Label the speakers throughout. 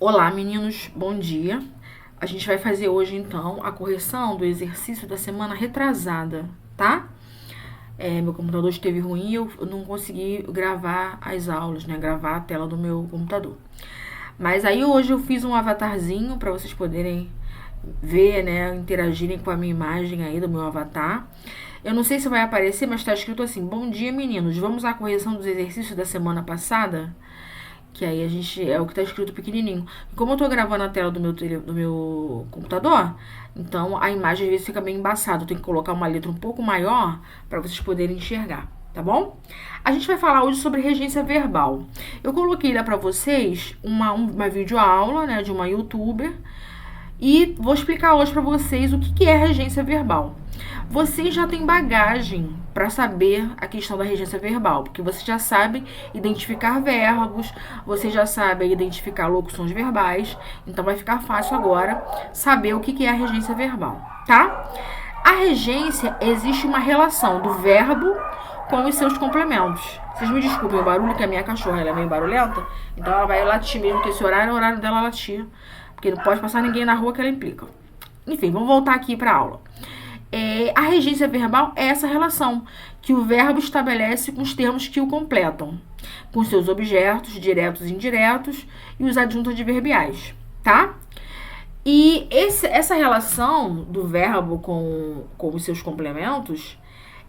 Speaker 1: Olá, meninos, bom dia. A gente vai fazer hoje, então, a correção do exercício da semana retrasada, tá? Meu computador esteve ruim e eu não consegui gravar as aulas, né? Gravar a tela do meu computador. Mas aí hoje eu fiz um avatarzinho para vocês poderem ver, né? Interagirem com a minha imagem aí do meu avatar. Eu não sei se vai aparecer, mas tá escrito assim: Bom dia, meninos. Vamos à correção dos exercícios da semana passada? Que aí a gente. É o que tá escrito pequenininho. Como eu tô gravando a tela do meu computador, então a imagem às vezes fica meio embaçada. Eu tenho que colocar uma letra um pouco maior para vocês poderem enxergar, tá bom? A gente vai falar hoje sobre regência verbal. Eu coloquei lá para vocês uma videoaula, né, de uma youtuber. E vou explicar hoje para vocês o que é regência verbal. Vocês já têm bagagem para saber a questão da regência verbal, porque vocês já sabem identificar verbos, vocês já sabem identificar locuções verbais, então vai ficar fácil agora saber o que é a regência verbal, tá? A regência existe uma relação do verbo com os seus complementos. Vocês me desculpem o barulho, que a minha cachorra ela é meio barulhenta, então ela vai latir mesmo, que esse horário é o horário dela latir, porque não pode passar ninguém na rua que ela implica. Enfim, vamos voltar aqui para a aula. A regência verbal é essa relação que o verbo estabelece com os termos que o completam, com seus objetos, diretos e indiretos, e os adjuntos adverbiais, tá? E essa relação do verbo com os seus complementos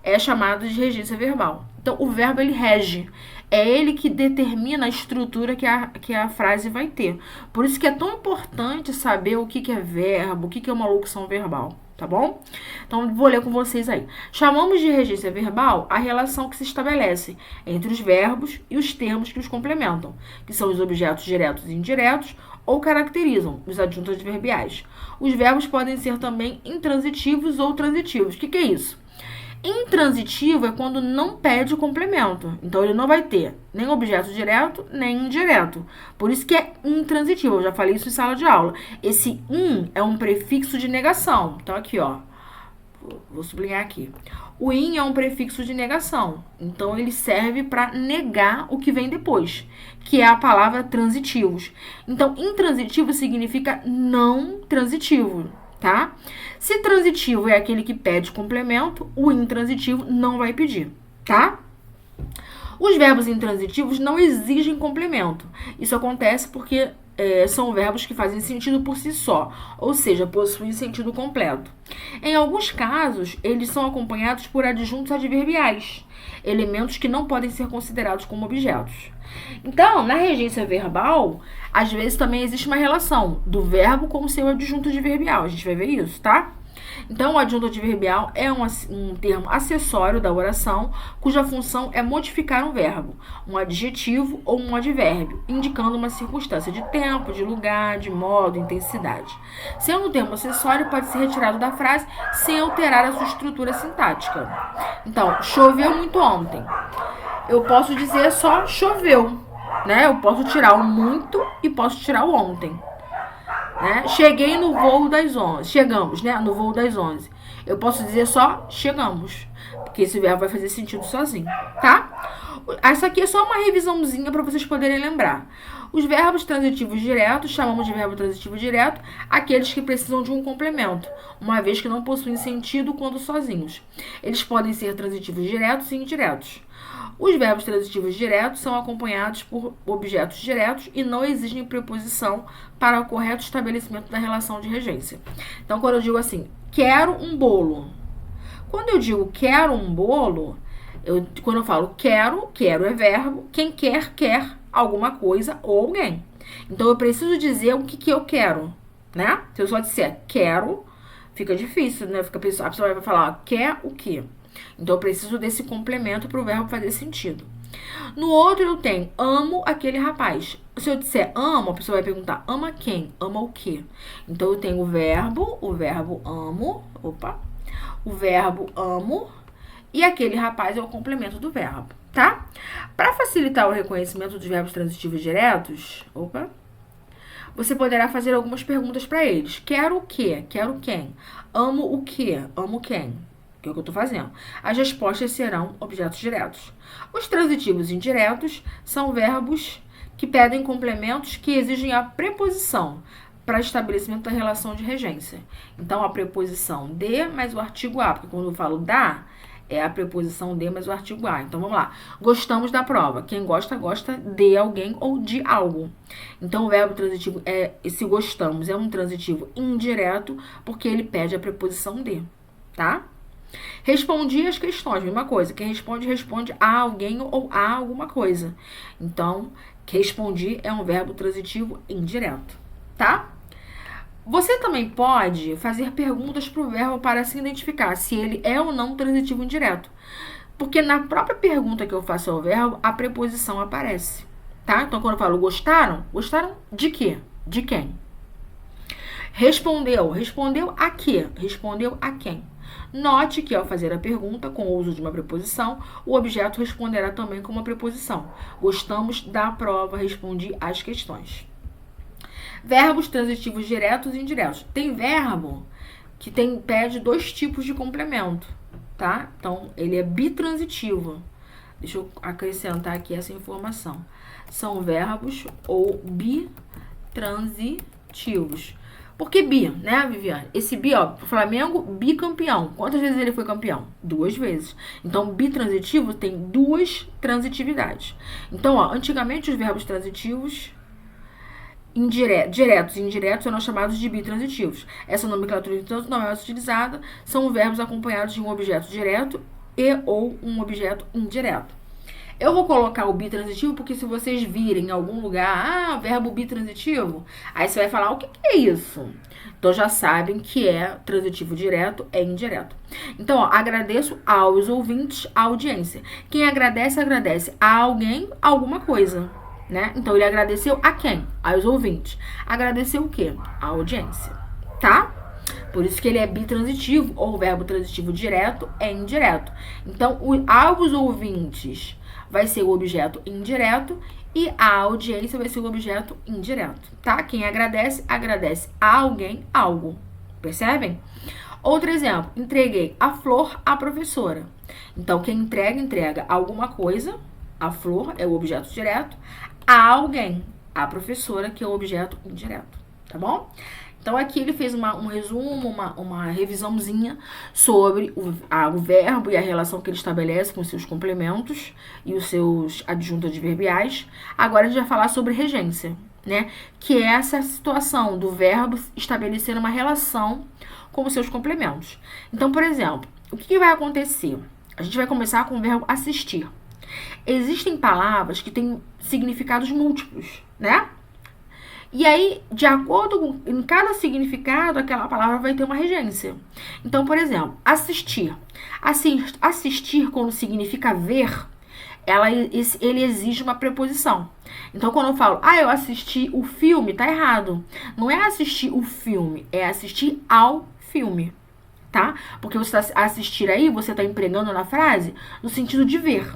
Speaker 1: é chamada de regência verbal. Então, o verbo, ele rege. É ele que determina a estrutura que a frase vai ter. Por isso que é tão importante saber o que é verbo, o que é uma locução verbal, tá bom? Então, vou ler com vocês aí. Chamamos de regência verbal a relação que se estabelece entre os verbos e os termos que os complementam, que são os objetos diretos e indiretos, ou caracterizam os adjuntos adverbiais. Os verbos podem ser também intransitivos ou transitivos. O que é isso? Intransitivo é quando não pede o complemento. Então, ele não vai ter nem objeto direto, nem indireto. Por isso que é intransitivo. Eu já falei isso em sala de aula. Esse é um prefixo de negação. Então, aqui, ó. Vou sublinhar aqui. O é um prefixo de negação. Então, ele serve para negar o que vem depois, que é a palavra transitivos. Então, intransitivo significa não transitivo, tá? Se transitivo é aquele que pede complemento, o intransitivo não vai pedir, tá? Os verbos intransitivos não exigem complemento. Isso acontece porque são verbos que fazem sentido por si só, ou seja, possuem sentido completo. Em alguns casos, eles são acompanhados por adjuntos adverbiais, elementos que não podem ser considerados como objetos. Então, na regência verbal, às vezes também existe uma relação do verbo com o seu adjunto adverbial. A gente vai ver isso, tá? Então, o adjunto adverbial é um termo acessório da oração, cuja função é modificar um verbo, um adjetivo ou um advérbio, indicando uma circunstância de tempo, de lugar, de modo, intensidade. Sendo um termo acessório, pode ser retirado da frase sem alterar a sua estrutura sintática. Então, choveu muito ontem. Eu posso dizer só choveu, né? Eu posso tirar o muito e posso tirar o ontem. Né? Cheguei no voo das 11. Chegamos, né? No voo das 11. Eu posso dizer só chegamos, porque esse verbo vai fazer sentido sozinho, tá? Essa aqui é só uma revisãozinha para vocês poderem lembrar. Os verbos transitivos diretos, chamamos de verbo transitivo direto, aqueles que precisam de um complemento, uma vez que não possuem sentido quando sozinhos. Eles podem ser transitivos diretos e indiretos. Os verbos transitivos diretos são acompanhados por objetos diretos e não exigem preposição para o correto estabelecimento da relação de regência. Então, quando eu digo assim, quero um bolo. Quando eu digo quero um bolo, quando eu falo quero é verbo, quem quer alguma coisa ou alguém. Então, eu preciso dizer o que eu quero, né? Se eu só disser quero, fica difícil, né? A pessoa vai falar, quer o quê? Então, eu preciso desse complemento para o verbo fazer sentido. No outro, eu tenho amo aquele rapaz. Se eu disser amo, a pessoa vai perguntar ama quem? Ama o quê? Então, eu tenho o verbo amo, o verbo amo, e aquele rapaz é o complemento do verbo, tá? Para facilitar o reconhecimento dos verbos transitivos diretos, você poderá fazer algumas perguntas para eles. Quero o quê? Quero quem? Amo o quê? Amo quem? Que é o que eu estou fazendo. As respostas serão objetos diretos. Os transitivos indiretos são verbos que pedem complementos que exigem a preposição para estabelecimento da relação de regência. Então, a preposição de mais o artigo a, porque quando eu falo da, é a preposição de mais o artigo a. Então, vamos lá. Gostamos da prova. Quem gosta, gosta de alguém ou de algo. Então, o verbo transitivo, esse gostamos, é um transitivo indireto, porque ele pede a preposição de, tá? Respondi as questões, mesma coisa. Quem responde, responde a alguém ou a alguma coisa. Então, respondi é um verbo transitivo indireto, tá? Você também pode fazer perguntas para o verbo para se identificar se ele é ou não transitivo indireto. Porque na própria pergunta que eu faço ao verbo, a preposição aparece, tá? Então, quando eu falo gostaram, gostaram de quê? De quem? Respondeu, respondeu a quê? Respondeu a quem? Note que ao fazer a pergunta com o uso de uma preposição, o objeto responderá também com uma preposição. Gostamos da prova, respondi às questões. Verbos transitivos diretos e indiretos. Tem verbo que pede dois tipos de complemento, tá? Então, ele é bitransitivo. Deixa eu acrescentar aqui essa informação. São verbos ou bitransitivos. Por que bi, né, Viviane? Esse bi, ó, Flamengo, bicampeão. Quantas vezes ele foi campeão? 2 vezes. Então, bitransitivo tem 2 transitividades. Então, ó, antigamente os verbos transitivos diretos e indiretos eram chamados de bitransitivos. Essa nomenclatura, então, não é mais utilizada. São verbos acompanhados de um objeto direto e ou um objeto indireto. Eu vou colocar o bitransitivo porque se vocês virem em algum lugar, verbo bitransitivo, aí você vai falar, o que é isso? Então, já sabem que é transitivo direto, é indireto. Então, ó, agradeço aos ouvintes, à audiência. Quem agradece, agradece a alguém, alguma coisa, né? Então, ele agradeceu a quem? Aos ouvintes. Agradeceu o quê? A audiência, tá? Por isso que ele é bitransitivo, ou o verbo transitivo direto é indireto. Então, aos ouvintes vai ser o objeto indireto e a audiência vai ser o objeto indireto, tá? Quem agradece, agradece a alguém algo. Percebem? Outro exemplo, entreguei a flor à professora. Então, quem entrega, entrega alguma coisa, a flor é o objeto direto, a alguém, a professora, que é o objeto indireto, tá bom? Então, aqui ele fez um resumo, uma revisãozinha sobre o verbo e a relação que ele estabelece com os seus complementos e os seus adjuntos adverbiais. Agora, a gente vai falar sobre regência, né? Que é essa situação do verbo estabelecer uma relação com os seus complementos. Então, por exemplo, o que vai acontecer? A gente vai começar com o verbo assistir. Existem palavras que têm significados múltiplos, né? E aí, de acordo com em cada significado, aquela palavra vai ter uma regência. Então, por exemplo, assistir. Assistir, quando significa ver, ele exige uma preposição. Então, quando eu falo, eu assisti o filme, tá errado. Não é assistir o filme, é assistir ao filme, tá? Porque você está assistir aí, você está empregando na frase no sentido de ver.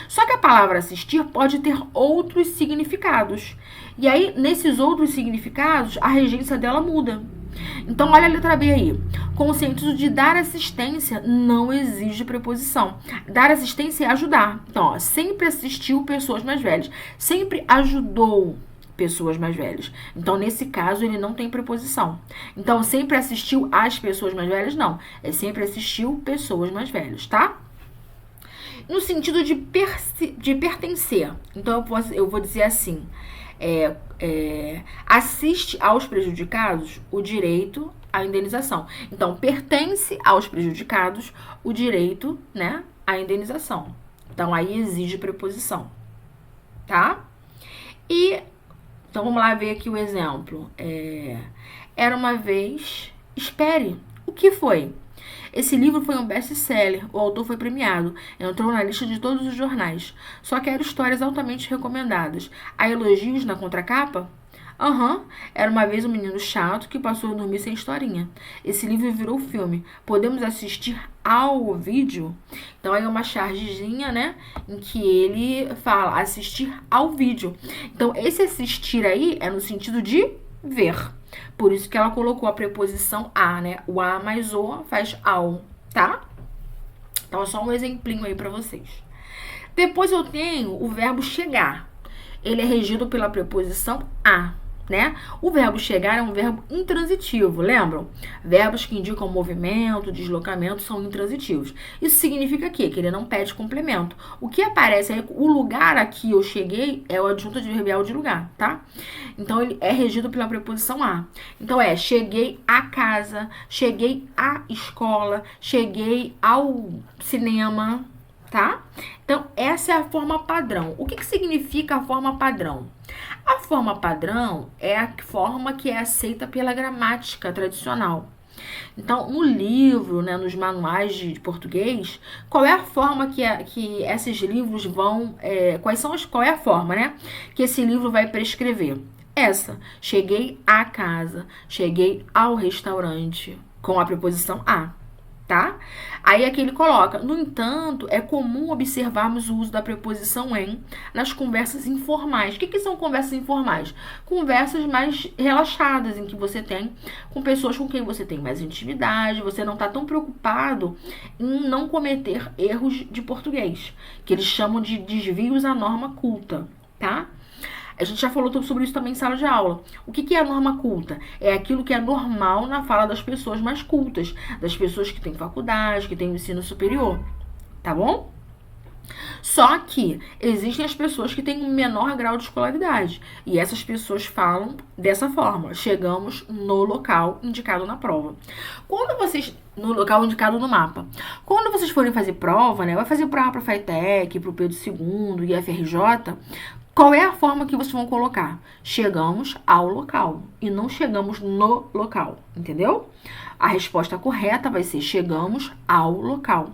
Speaker 1: Só que a palavra assistir pode ter outros significados. E aí, nesses outros significados, a regência dela muda. Então, olha a letra B aí. Com o sentido de dar assistência, não exige preposição. Dar assistência é ajudar. Então, ó, sempre assistiu pessoas mais velhas. Sempre ajudou pessoas mais velhas. Então, nesse caso, ele não tem preposição. Então, sempre assistiu às pessoas mais velhas? Não. É sempre assistiu pessoas mais velhas, tá? No sentido de pertencer. Então, eu vou dizer assim, assiste aos prejudicados o direito à indenização. Então, pertence aos prejudicados o direito, né, à indenização. Então, aí exige preposição, tá? Então, vamos lá ver aqui o exemplo. Era uma vez, espere, o que foi? Esse livro foi um best-seller, o autor foi premiado, entrou na lista de todos os jornais. Só que eram histórias altamente recomendadas. Há elogios na contracapa? Era uma vez um menino chato que passou a dormir sem historinha. Esse livro virou filme. Podemos assistir ao vídeo? Então, aí é uma chargezinha, né, em que ele fala assistir ao vídeo. Então, esse assistir aí é no sentido de ver. Por isso que ela colocou a preposição a, né? O a mais o faz ao, tá? Então, é só um exemplinho aí pra vocês. Depois eu tenho o verbo chegar. ele é regido pela preposição a, né? O verbo chegar é um verbo intransitivo, lembram? Verbos que indicam movimento, deslocamento são intransitivos. Isso significa que ele não pede complemento. O que aparece aí, o lugar aqui eu cheguei, é o adjunto adverbial de lugar, tá? Então, ele é regido pela preposição a. Então, cheguei à casa, cheguei à escola, cheguei ao cinema, tá? Então, essa é a forma padrão. O que significa a forma padrão? A forma padrão é a forma que é aceita pela gramática tradicional. Então, no livro, né, nos manuais de português, qual é a forma que esses livros vão... qual é a forma, né, que esse livro vai prescrever? Essa. Cheguei à casa, cheguei ao restaurante, com a preposição a. Tá? Aí aqui ele coloca, no entanto, é comum observarmos o uso da preposição em nas conversas informais. O que são conversas informais? Conversas mais relaxadas, em que você tem com pessoas com quem você tem mais intimidade, você não está tão preocupado em não cometer erros de português, que eles chamam de desvios à norma culta, tá? A gente já falou sobre isso também em sala de aula. O que é a norma culta? É aquilo que é normal na fala das pessoas mais cultas, das pessoas que têm faculdade, que têm ensino superior, tá bom? Só que existem as pessoas que têm um menor grau de escolaridade, e essas pessoas falam dessa forma: chegamos no local indicado na prova. No local indicado no mapa. Quando vocês forem fazer prova, né, vai fazer prova para a FATEC, para o Pedro II e FRJ, qual é a forma que vocês vão colocar? Chegamos ao local e não chegamos no local, entendeu? A resposta correta vai ser chegamos ao local.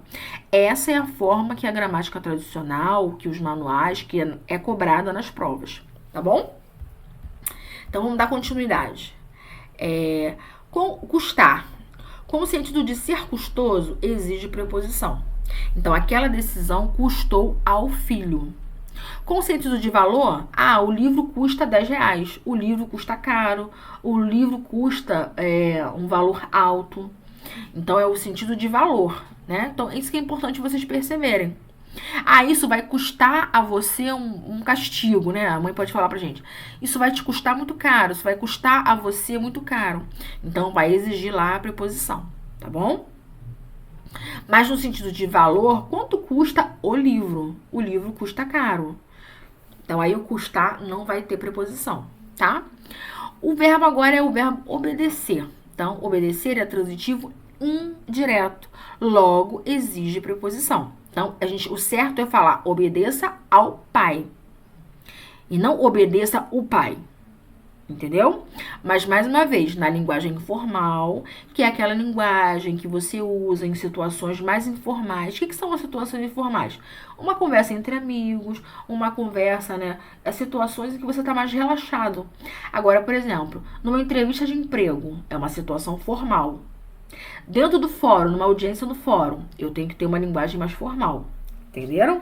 Speaker 1: Essa é a forma que a gramática tradicional, que os manuais, que é cobrada nas provas, tá bom? Então, vamos dar continuidade. Custar. Com o sentido de ser custoso, exige preposição. Então, aquela decisão custou ao filho. Com o sentido de valor, o livro custa R$10, o livro custa caro, o livro custa um valor alto. Então, é o sentido de valor, né? Então, isso que é importante vocês perceberem. Isso vai custar a você um castigo, né? A mãe pode falar pra gente. Isso vai te custar muito caro, isso vai custar a você muito caro. Então, vai exigir lá a preposição, tá bom? Mas no sentido de valor, quanto custa o livro? O livro custa caro. Então, aí o custar não vai ter preposição, tá? O verbo agora é o verbo obedecer. Então, obedecer é transitivo indireto. Logo, exige preposição. Então, o certo é falar obedeça ao pai. E não obedeça o pai. Entendeu? Mas, mais uma vez, na linguagem informal, que é aquela linguagem que você usa em situações mais informais. O que são as situações informais? Uma conversa entre amigos, uma conversa, né? As situações em que você está mais relaxado. Agora, por exemplo, numa entrevista de emprego, é uma situação formal. Dentro do fórum, numa audiência no fórum, eu tenho que ter uma linguagem mais formal. Entenderam?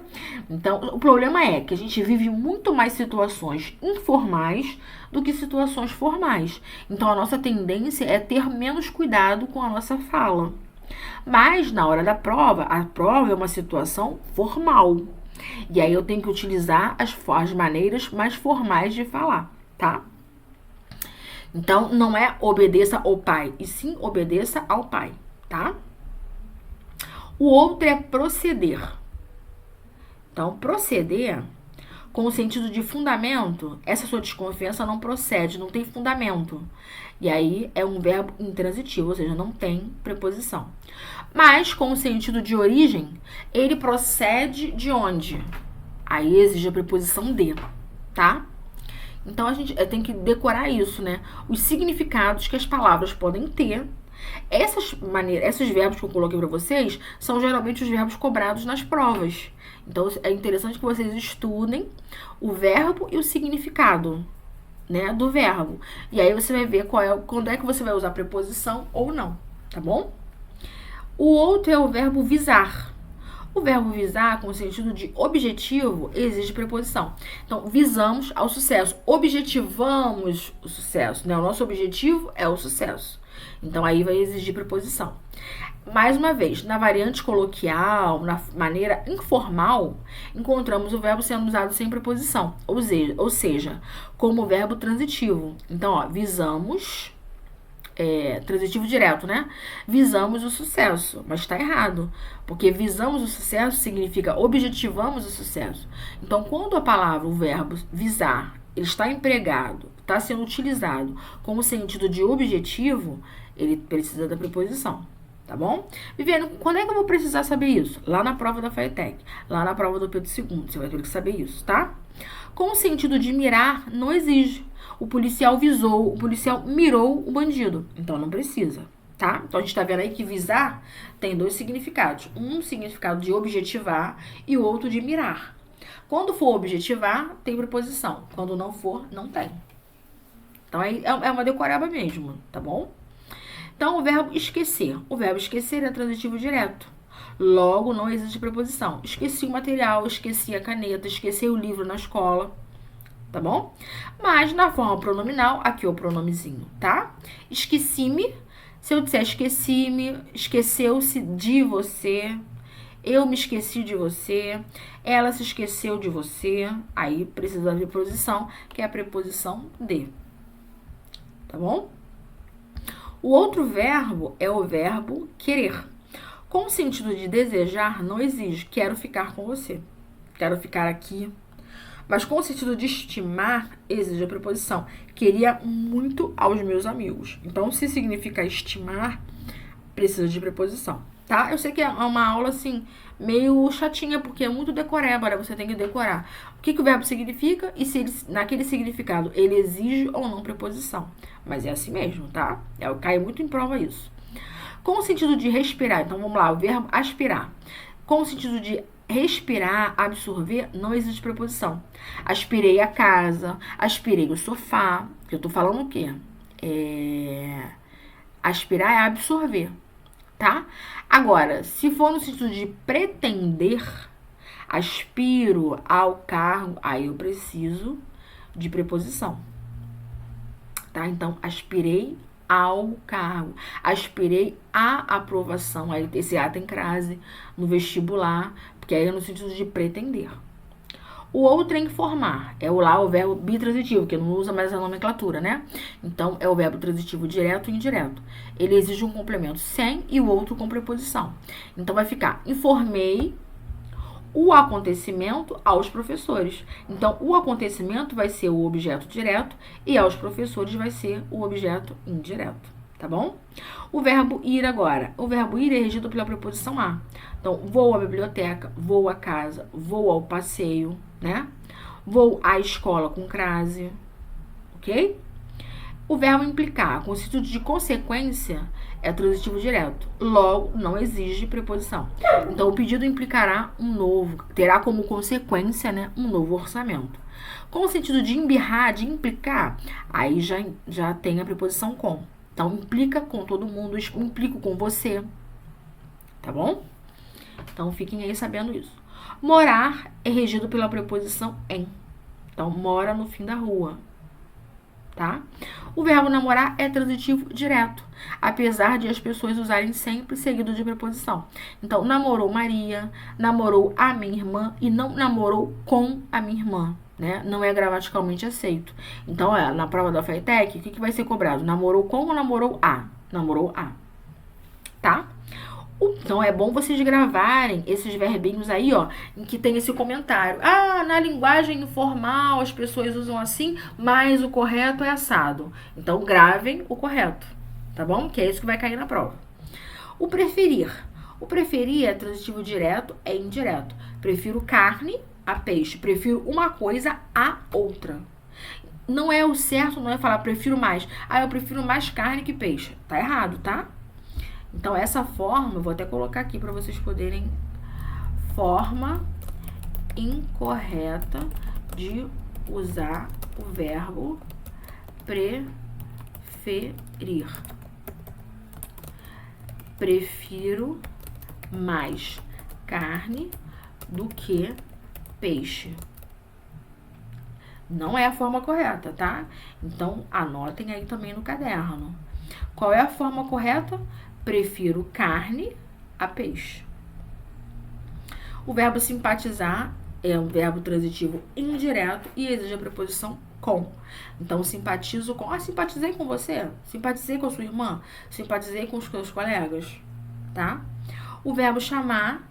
Speaker 1: Então, o problema é que a gente vive muito mais situações informais do que situações formais. Então, a nossa tendência é ter menos cuidado com a nossa fala. Mas, na hora da prova, a prova é uma situação formal. E aí, eu tenho que utilizar as maneiras mais formais de falar, tá? Então, não é obedeça ao pai, e sim obedeça ao pai, tá? O outro é proceder. Então, proceder, com o sentido de fundamento, essa sua desconfiança não procede, não tem fundamento. E aí, é um verbo intransitivo, ou seja, não tem preposição. Mas, com o sentido de origem, ele procede de onde? Aí, exige a preposição de, tá? Então, a gente tem que decorar isso, né? Os significados que as palavras podem ter. Esses verbos que eu coloquei para vocês são geralmente os verbos cobrados nas provas. Então, é interessante que vocês estudem o verbo e o significado, né, do verbo. E aí você vai ver quando é que você vai usar preposição ou não, tá bom? O outro é o verbo visar. O verbo visar, com o sentido de objetivo, exige preposição. Então, visamos ao sucesso. Objetivamos o sucesso, né? O nosso objetivo é o sucesso. Então, aí vai exigir preposição. Mais uma vez, na variante coloquial, na maneira informal, encontramos o verbo sendo usado sem preposição, ou seja, como verbo transitivo. Então, ó, visamos, transitivo direto, né? Visamos o sucesso, mas está errado, porque visamos o sucesso significa objetivamos o sucesso. Então, quando a palavra, o verbo visar, ele está empregado, está sendo utilizado como sentido de objetivo, ele precisa da preposição. Tá bom? Viviane, quando é que eu vou precisar saber isso? Lá na prova da FATEC, lá na prova do Pedro II, você vai ter que saber isso, tá? Com o sentido de mirar, não exige. O policial visou, o policial mirou o bandido. Então, não precisa, tá? Então, a gente tá vendo aí que visar tem dois significados. Um significado de objetivar e o outro de mirar. Quando for objetivar, tem preposição. Quando não for, não tem. Então, aí é uma decoreba mesmo, tá bom? Então, o verbo esquecer. O verbo esquecer é transitivo direto. Logo, não existe preposição. Esqueci o material, esqueci a caneta, esqueci o livro na escola. Tá bom? Mas, na forma pronominal, aqui é o pronomezinho, tá? Esqueci-me. Se eu disser esqueci-me, esqueceu-se de você. Eu me esqueci de você. Ela se esqueceu de você. Aí, precisa da preposição, que é a preposição de. Tá bom? O outro verbo é o verbo querer. Com o sentido de desejar, não exige quero ficar com você, quero ficar aqui. Mas com o sentido de estimar, exige a preposição. Queria muito aos meus amigos. Então, se significa estimar, precisa de preposição, tá? Eu sei que é uma aula, assim, meio chatinha, porque é muito decoreba, né? Você tem que decorar o que o verbo significa e se ele, naquele significado, ele exige ou não preposição. Mas é assim mesmo, tá? Cai muito em prova isso. Com o sentido de respirar, então vamos lá, o verbo aspirar. Com o sentido de respirar, absorver, não existe preposição. Aspirei a casa, aspirei o sofá. Eu tô falando o quê? Aspirar é absorver, tá? Agora, se for no sentido de pretender, aspiro ao cargo, aí eu preciso de preposição, tá? Então, aspirei ao cargo, aspirei à aprovação, aí esse A tem crase no vestibular, porque aí é no sentido de pretender. O outro é informar, o verbo bitransitivo, que não usa mais a nomenclatura, né? Então, é o verbo transitivo direto e indireto. Ele exige um complemento sem e o outro com preposição. Então, vai ficar, informei o acontecimento aos professores. Então, o acontecimento vai ser o objeto direto e aos professores vai ser o objeto indireto, tá bom? O verbo ir agora. O verbo ir é regido pela preposição a. Então, vou à biblioteca, vou à casa, vou ao passeio, né? Vou à escola com crase, ok? O verbo implicar, com o sentido de consequência, é transitivo direto. Logo, não exige preposição. Então, o pedido implicará terá como consequência, né, um novo orçamento. Com o sentido de embirrar, de implicar, aí já tem a preposição com. Então, implica com todo mundo, implico com você. Tá bom? Então, fiquem aí sabendo isso. Morar é regido pela preposição em. Então, mora no fim da rua. Tá? O verbo namorar é transitivo direto, apesar de as pessoas usarem sempre seguido de preposição. Então, namorou Maria, namorou a minha irmã e não namorou com a minha irmã, né? Não é gramaticalmente aceito. Então, na prova da FATEC, o que vai ser cobrado? Namorou com ou namorou a? Namorou a. Tá? Então, é bom vocês gravarem esses verbinhos aí, ó, em que tem esse comentário. Ah, na linguagem informal as pessoas usam assim, mas o correto é assado. Então, gravem o correto, tá bom? Que é isso que vai cair na prova. O preferir. O preferir é transitivo direto, é indireto. Prefiro carne a peixe. Prefiro uma coisa a outra. Não é o certo, não é falar prefiro mais. Ah, eu prefiro mais carne que peixe. Tá errado, tá? Então, essa forma, eu vou até colocar aqui para vocês poderem. Forma incorreta de usar o verbo preferir. Prefiro mais carne do que peixe. Não é a forma correta, tá? Então, anotem aí também no caderno. Qual é a forma correta? Prefiro carne a peixe. O verbo simpatizar é um verbo transitivo indireto e exige a preposição com. Então, simpatizo com... simpatizei com você. Simpatizei com a sua irmã. Simpatizei com os seus colegas. Tá? O verbo chamar,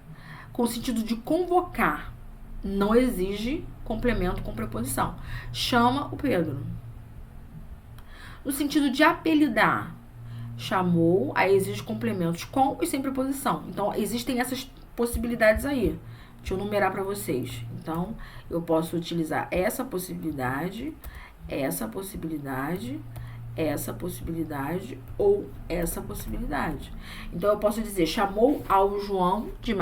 Speaker 1: com o sentido de convocar, não exige complemento com preposição. Chama o Pedro. No sentido de apelidar, chamou, aí exige complementos com e sem preposição. Então, existem essas possibilidades aí. Deixa eu numerar para vocês. Então, eu posso utilizar essa possibilidade, essa possibilidade, essa possibilidade ou essa possibilidade. Então, eu posso dizer, chamou ao João de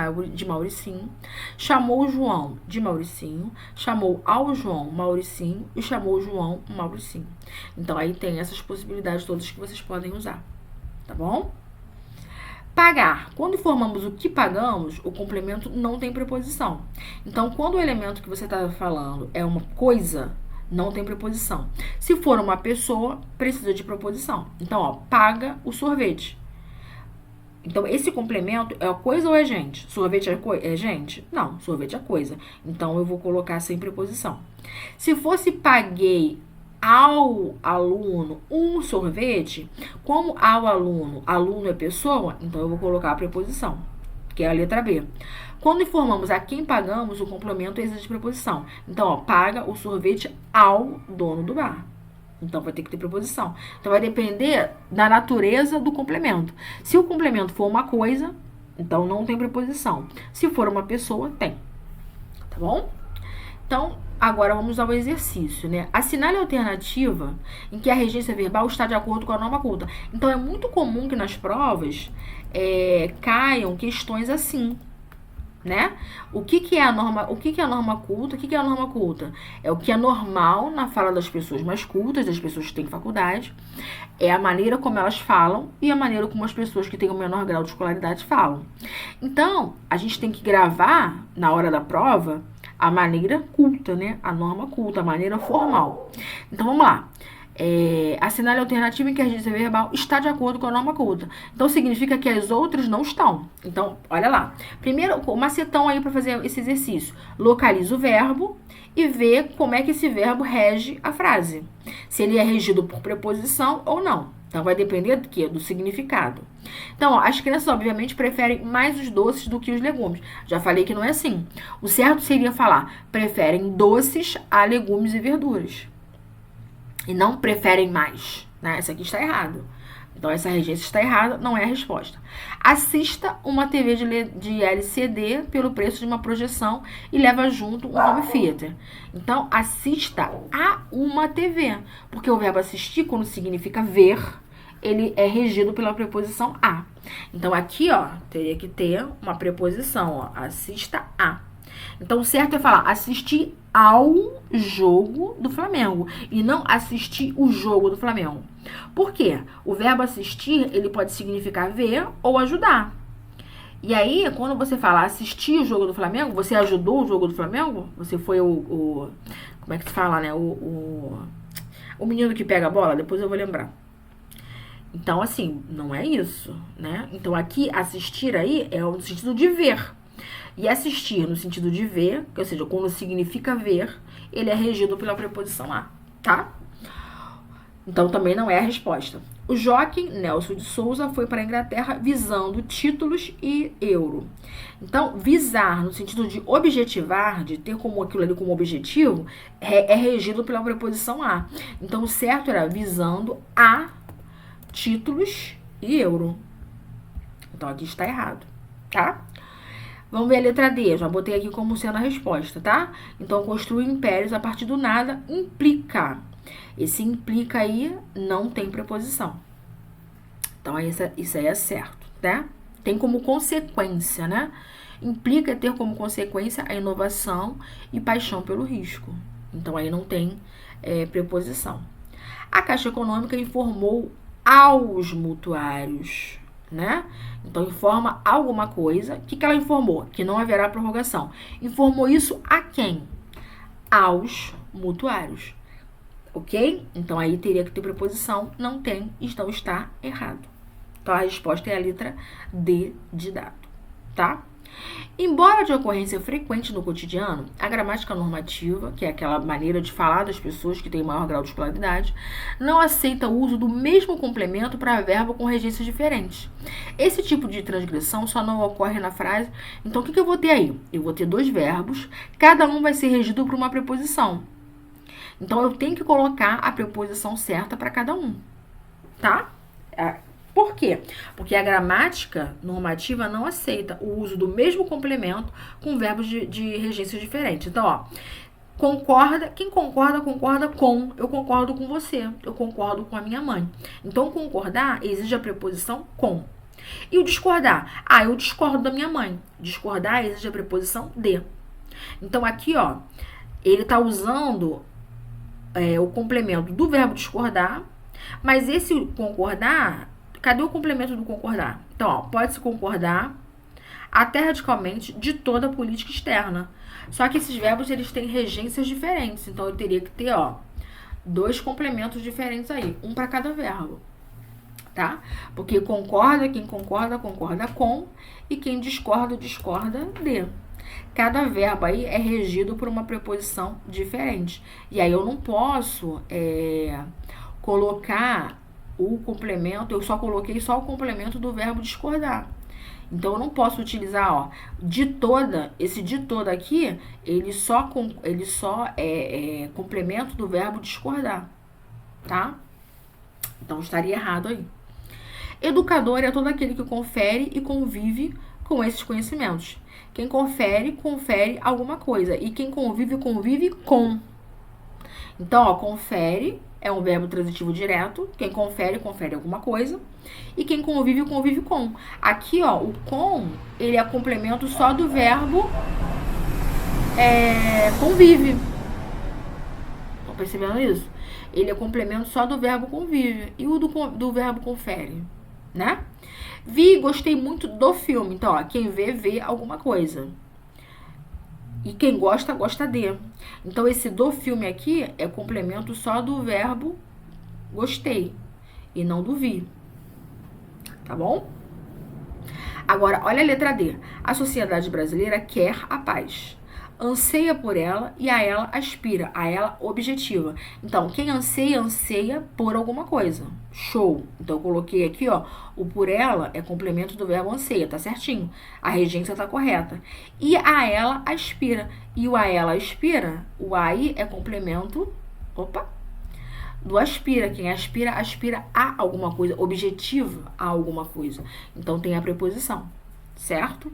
Speaker 1: Mauricinho, chamou o João de Mauricinho, chamou ao João Mauricinho e chamou o João Mauricinho. Então, aí tem essas possibilidades todas que vocês podem usar, tá bom? Pagar. Quando formamos o que pagamos, o complemento não tem preposição. Então, quando o elemento que você está falando é uma coisa, não tem preposição. Se for uma pessoa, precisa de preposição. Então, ó, paga o sorvete. Então, esse complemento é coisa ou é gente? Sorvete é gente? Não, sorvete é coisa. Então, eu vou colocar sem preposição. Se fosse paguei ao aluno um sorvete, como ao aluno é pessoa, então eu vou colocar a preposição, que é a letra B. Quando informamos a quem pagamos, o complemento exige preposição. Então, ó, paga o sorvete ao dono do bar. Então, vai ter que ter preposição. Então, vai depender da natureza do complemento. Se o complemento for uma coisa, então não tem preposição. Se for uma pessoa, tem. Tá bom? Então, agora vamos ao exercício, né? Assinale a alternativa em que a regência verbal está de acordo com a norma culta. Então, é muito comum que nas provas caiam questões assim, né? O que é a norma culta? O que é a norma culta? É o que é normal na fala das pessoas mais cultas, das pessoas que têm faculdade, é a maneira como elas falam e a maneira como as pessoas que têm o menor grau de escolaridade falam. Então, a gente tem que gravar, na hora da prova, a maneira culta, né? A norma culta, a maneira formal. Então, vamos lá. Assinale a alternativa em que a regência verbal está de acordo com a norma culta. Então, significa que as outras não estão. Então, olha lá. Primeiro, o macetão aí para fazer esse exercício. Localiza o verbo e vê como é que esse verbo rege a frase. Se ele é regido por preposição ou não. Então, vai depender do quê? Do significado. Então, ó, as crianças, obviamente, preferem mais os doces do que os legumes. Já falei que não é assim. O certo seria falar, preferem doces a legumes e verduras. E não preferem mais, né? Isso aqui está errado. Então, essa regência está errada, não é a resposta. Assista uma TV de LCD pelo preço de uma projeção e leva junto um home theater. Então, assista a uma TV. Porque o verbo assistir, quando significa ver, ele é regido pela preposição a. Então, aqui, ó, teria que ter uma preposição, ó. Assista a. Então, o certo é falar assistir ao jogo do Flamengo e não assistir o jogo do Flamengo. Por quê? O verbo assistir, ele pode significar ver ou ajudar. E aí, quando você fala assistir o jogo do Flamengo, você ajudou o jogo do Flamengo? Você foi o como é que se fala, né? O menino que pega a bola? Depois eu vou lembrar. Então, assim, não é isso, né? Então, aqui, assistir aí é no sentido de ver. E assistir no sentido de ver, ou seja, quando significa ver, ele é regido pela preposição a, tá? Então, também não é a resposta. O Joaquim Nelson de Souza foi para a Inglaterra visando títulos e euro. Então, visar no sentido de objetivar, de ter como aquilo ali como objetivo, é regido pela preposição a. Então, o certo era visando a títulos e euro. Então, aqui está errado, tá? Vamos ver a letra D, já botei aqui como sendo a resposta, tá? Então, construir impérios a partir do nada implica. Esse implica aí não tem preposição. Então, isso aí é certo, tá? Tem como consequência, né? Implica ter como consequência a inovação e paixão pelo risco. Então, aí não tem preposição. A Caixa Econômica informou aos mutuários, né? Então, informa alguma coisa. O que ela informou? Que não haverá prorrogação. Informou isso a quem? Aos mutuários. Ok? Então, aí teria que ter preposição. Não tem, então está errado. Então, a resposta é a letra D de dado, tá? Embora de ocorrência frequente no cotidiano, a gramática normativa, que é aquela maneira de falar das pessoas que têm maior grau de escolaridade, não aceita o uso do mesmo complemento para verbo com regências diferentes. Esse tipo de transgressão só não ocorre na frase. Então, o que eu vou ter aí? Eu vou ter dois verbos, cada um vai ser regido por uma preposição. Então, eu tenho que colocar a preposição certa para cada um, tá? Por quê? Porque a gramática normativa não aceita o uso do mesmo complemento com verbos de regências diferentes. Então, ó, concorda, quem concorda, concorda com. Eu concordo com você, eu concordo com a minha mãe. Então, concordar exige a preposição com. E o discordar? Ah, eu discordo da minha mãe. Discordar exige a preposição de. Então, aqui, ó, ele tá usando o complemento do verbo discordar, mas esse concordar, cadê o complemento do concordar? Então, ó, pode-se concordar até radicalmente de toda a política externa. Só que esses verbos, eles têm regências diferentes. Então, eu teria que ter, ó, dois complementos diferentes aí, um para cada verbo, tá? Porque concorda, quem concorda, concorda com, e quem discorda, discorda de. Cada verbo aí é regido por uma preposição diferente. E aí eu não posso colocar o complemento, eu só coloquei só o complemento do verbo discordar. Então, eu não posso utilizar, ó, de toda, esse de toda aqui, ele só é complemento do verbo discordar, tá? Então, estaria errado aí. Educador é todo aquele que confere e convive com esses conhecimentos. Quem confere, confere alguma coisa. E quem convive, convive com. Então, ó, confere é um verbo transitivo direto. Quem confere, confere alguma coisa. E quem convive, convive com. Aqui, ó, o com, ele é complemento só do verbo convive. Estão percebendo isso? Ele é complemento só do verbo convive. E o do verbo confere, né? Vi e gostei muito do filme. Então, ó, quem vê, vê alguma coisa. E quem gosta, gosta de. Então, esse do filme aqui é complemento só do verbo gostei. E não do vi. Tá bom? Agora, olha a letra D. A sociedade brasileira quer a paz. Anseia por ela e a ela aspira, a ela objetiva. Então, quem anseia, anseia por alguma coisa. Show! Então, eu coloquei aqui, ó, o por ela é complemento do verbo anseia, tá certinho. A regência tá correta. E a ela aspira. E o a ela aspira, o aí é complemento, do aspira. Quem aspira, aspira a alguma coisa, objetiva a alguma coisa. Então, tem a preposição, certo?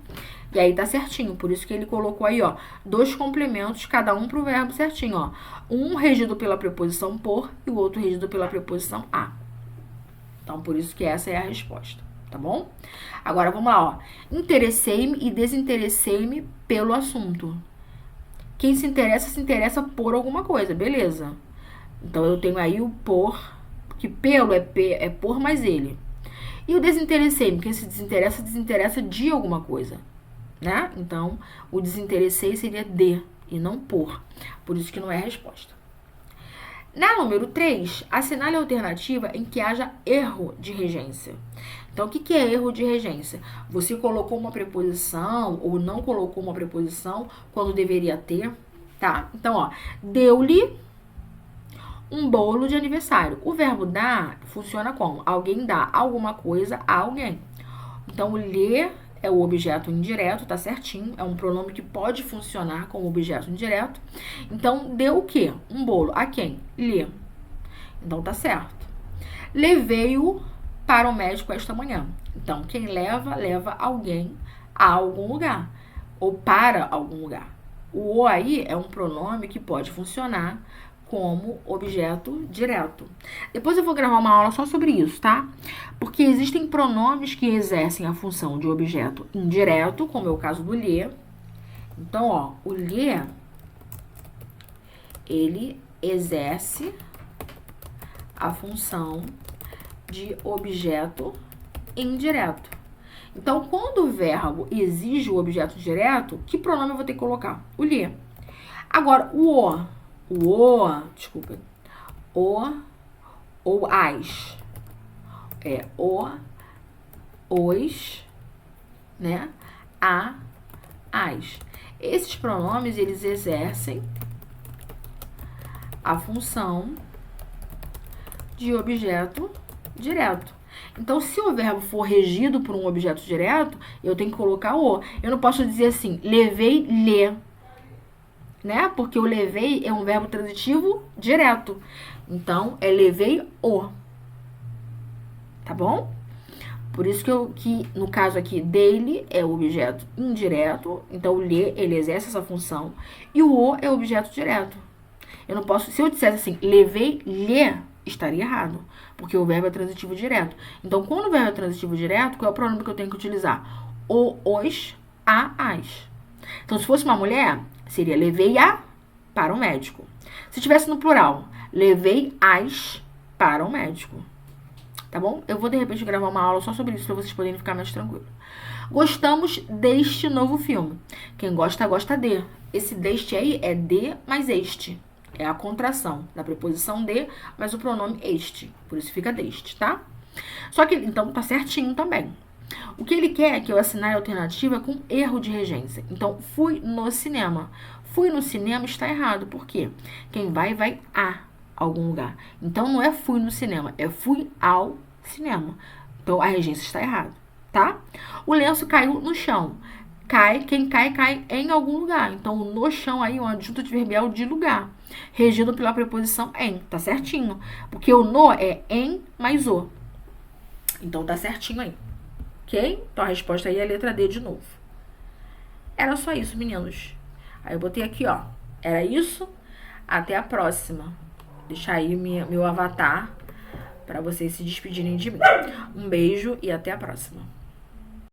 Speaker 1: E aí tá certinho, por isso que ele colocou aí, ó, dois complementos, cada um pro verbo certinho, ó. Um regido pela preposição por e o outro regido pela preposição a. Então, por isso que essa é a resposta, tá bom? Agora, vamos lá, ó. Interessei-me e desinteressei-me pelo assunto. Quem se interessa por alguma coisa, beleza. Então, eu tenho aí o por, que pelo é por mais ele. E o desinteressei-me, quem se desinteressa, desinteressa de alguma coisa, né? Então, o desinteressei seria de e não por. Por isso que não é a resposta. Na número 3, assinale a alternativa em que haja erro de regência. Então, o que é erro de regência? Você colocou uma preposição ou não colocou uma preposição quando deveria ter, tá? Então, ó, deu-lhe um bolo de aniversário. O verbo dar funciona como? Alguém dá alguma coisa a alguém. Então, lhe é o objeto indireto, tá certinho. É um pronome que pode funcionar como objeto indireto. Então, deu o quê? Um bolo. A quem? Lhe. Então, tá certo. Levei-o para o médico esta manhã. Então, quem leva, leva alguém a algum lugar. Ou para algum lugar. O aí é um pronome que pode funcionar como objeto direto. Depois eu vou gravar uma aula só sobre isso, tá? Porque existem pronomes que exercem a função de objeto indireto, como é o caso do lhe. Então, ó, o lhe, ele exerce a função de objeto indireto. Então, quando o verbo exige o objeto direto, que pronome eu vou ter que colocar? O lhe. Agora, o o ou as. É o, os, né? A, as. Esses pronomes, eles exercem a função de objeto direto. Então, se o verbo for regido por um objeto direto, eu tenho que colocar o. Eu não posso dizer assim, levei, lê, né? Porque o levei é um verbo transitivo direto. Então, é levei o. Tá bom? Por isso que no caso aqui, dele é o objeto indireto. Então, o lê, ele exerce essa função. E o é o objeto direto. Eu não posso, se eu dissesse assim, levei, lê, estaria errado. Porque o verbo é transitivo direto. Então, quando o verbo é transitivo direto, qual é o pronome que eu tenho que utilizar? O, os, a, as. Então, se fosse uma mulher, seria levei a para o médico. Se tivesse no plural, levei as para o médico. Tá bom? Eu vou, de repente, gravar uma aula só sobre isso, para vocês poderem ficar mais tranquilos. Gostamos deste novo filme. Quem gosta, gosta de. Esse deste aí é de mais este. É a contração da preposição de, mas o pronome este. Por isso fica deste, tá? Só que, então, tá certinho também. O que ele quer é que eu assinale a alternativa com erro de regência. Então, fui no cinema. Fui no cinema está errado. Por quê? Quem vai a algum lugar. Então, não é fui no cinema, é fui ao cinema. Então, a regência está errada, tá? O lenço caiu no chão. Quem cai em algum lugar. Então, no chão aí é um adjunto adverbial de lugar, regido pela preposição em, tá certinho? Porque o no é em mais o. Então, tá certinho aí. Ok? Então, a resposta aí é a letra D de novo. Era só isso, meninos. Aí eu botei aqui, ó. Era isso. Até a próxima. Deixar aí meu avatar para vocês se despedirem de mim. Um beijo e até a próxima.